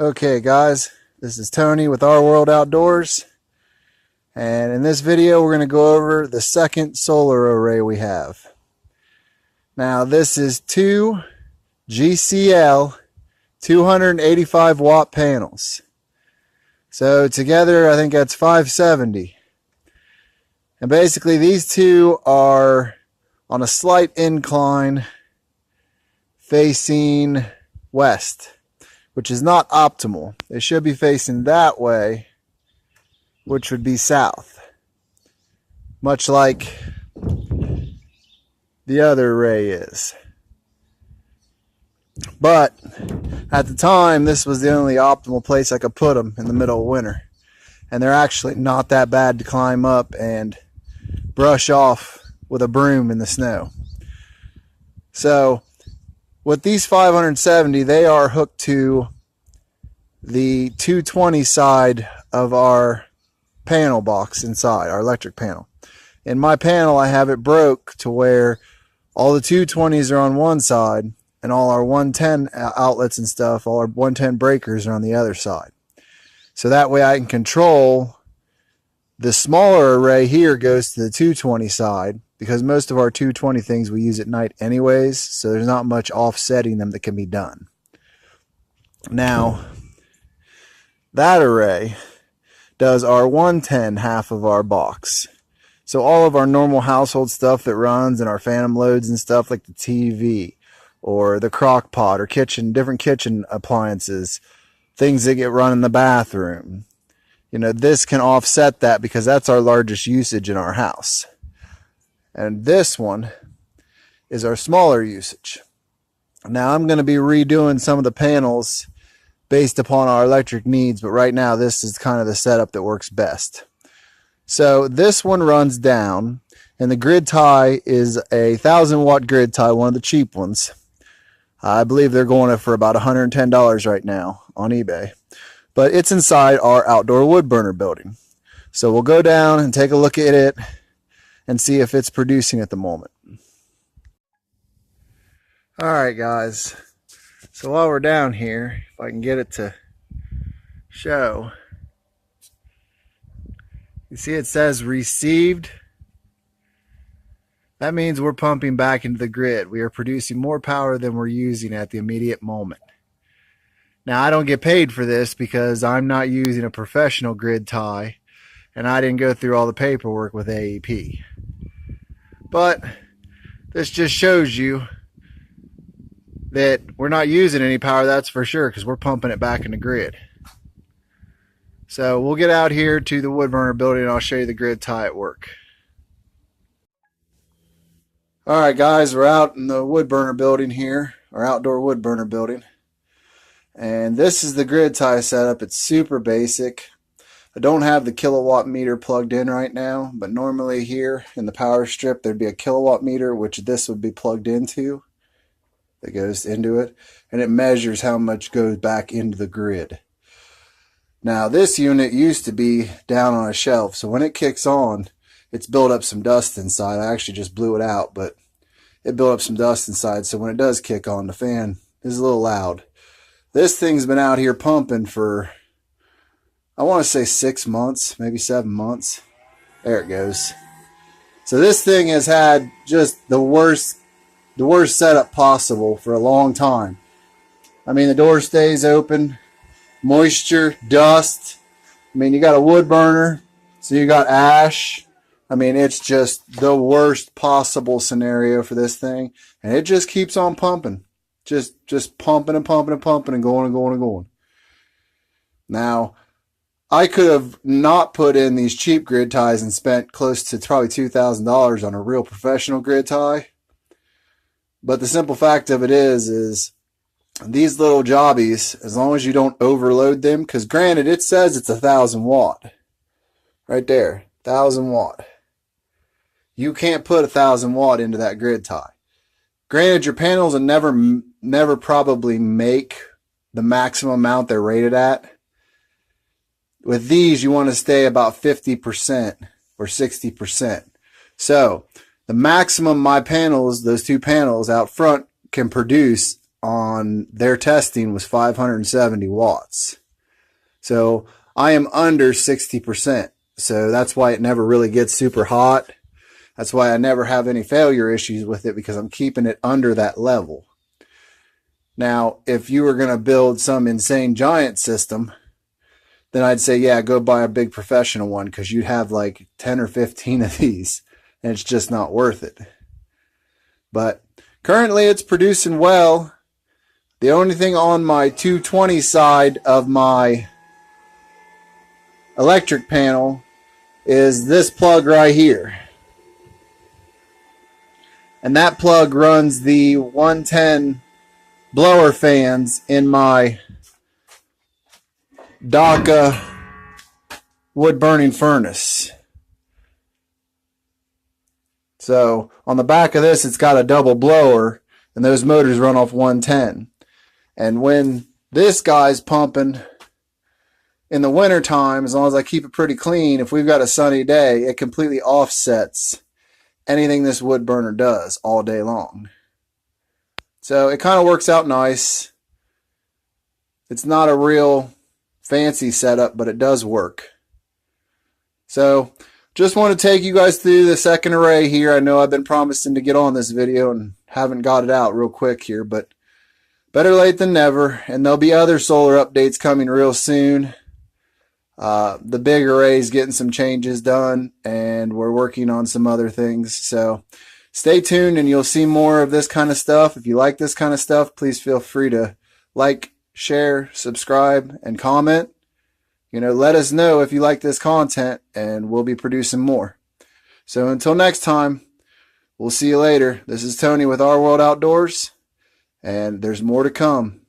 Okay guys, this is Tony with Our World Outdoors, and in this video we're going to go over the second solar array we have. Now this is two GCL 285 watt panels. So together I think that's 570. And basically these two are on a slight incline facing west, which is not optimal. They should be facing that way, which would be south, much like the other array is. But at the time, this was the only optimal place I could put them in the middle of winter. And they're actually not that bad to climb up and brush off with a broom in the snow. So with these 570, they are hooked to the 220 side of our panel box inside, our electric panel. In my panel, I have it broke to where all the 220s are on one side and all our 110 outlets and stuff, all our 110 breakers are on the other side. So that way I can control the smaller array here goes to the 220 side, because most of our 220 things we use at night anyways, so there's not much offsetting them that can be done. Now, that array does our 110 half of our box. So all of our normal household stuff that runs and our phantom loads and stuff like the TV or the crock pot or different kitchen appliances, things that get run in the bathroom. You know, this can offset that because that's our largest usage in our house. And this one is our smaller usage. Now I'm going to be redoing some of the panels based upon our electric needs, but right now this is kind of the setup that works best. So this one runs down, and the grid tie is a 1,000 watt grid tie, one of the cheap ones. I believe they're going for about $110 right now on eBay. But it's inside our outdoor wood burner building. So we'll go down and take a look at it and see if it's producing at the moment. Alright guys, so while we're down here, if I can get it to show, you see it says received. That means we're pumping back into the grid. We are producing more power than we're using at the immediate moment. Now I don't get paid for this because I'm not using a professional grid tie and I didn't go through all the paperwork with AEP. But this just shows you that we're not using any power, that's for sure, because we're pumping it back in the grid. So we'll get out here to the wood burner building and I'll show you the grid tie at work. Alright guys, we're out in the wood burner building here, our outdoor wood burner building. And this is the grid tie setup. It's super basic. I don't have the kilowatt meter plugged in right now, but normally here in the power strip there'd be a kilowatt meter, which this would be plugged into, that goes into it, and it measures how much goes back into the grid. Now this unit used to be down on a shelf, so when it kicks on, it's built up some dust inside. I actually just blew it out, but it built up some dust inside, so when it does kick on, the fan is a little loud. This thing's been out here pumping for, I want to say 6 months, maybe 7 months. There it goes. So this thing has had just the worst setup possible for a long time. I mean, the door stays open, moisture, dust. I mean, you got a wood burner, so you got ash. I mean, it's just the worst possible scenario for this thing, and it just keeps on pumping. Just pumping and pumping and pumping and going and going and going. Now, I could have not put in these cheap grid ties and spent close to probably $2,000 on a real professional grid tie. But the simple fact of it is these little jobbies, as long as you don't overload them, because granted, it says it's 1,000 watt. Right there, 1,000 watt. You can't put 1,000 watt into that grid tie. Granted, your panels will never probably make the maximum amount they're rated at. With these, you want to stay about 50% or 60%. So the maximum my panels, those two panels out front, can produce on their testing was 570 watts. So I am under 60%. So that's why it never really gets super hot. That's why I never have any failure issues with it, because I'm keeping it under that level. Now, if you were going to build some insane giant system, then I'd say, yeah, go buy a big professional one, because you'd have like 10 or 15 of these, and it's just not worth it. But currently it's producing well. The only thing on my 220 side of my electric panel is this plug right here. And that plug runs the 110 blower fans in my Daka wood burning furnace. So on the back of this, it's got a double blower, and those motors run off 110. And when this guy's pumping in the winter time, as long as I keep it pretty clean, if we've got a sunny day, it completely offsets anything this wood burner does all day long. So it kind of works out nice. It's not a real fancy setup, but it does work. So just want to take you guys through the second array here. I know I've been promising to get on this video and haven't got it out real quick here, but better late than never. And there'll be other solar updates coming real soon. The big array is getting some changes done, and we're working on some other things. So stay tuned and you'll see more of this kind of stuff. If you like this kind of stuff, please feel free to like, share, subscribe, and comment. Let us know if you like this content, and we'll be producing more. So until next time, we'll see you later. This is Tony with Our World Outdoors, and there's more to come.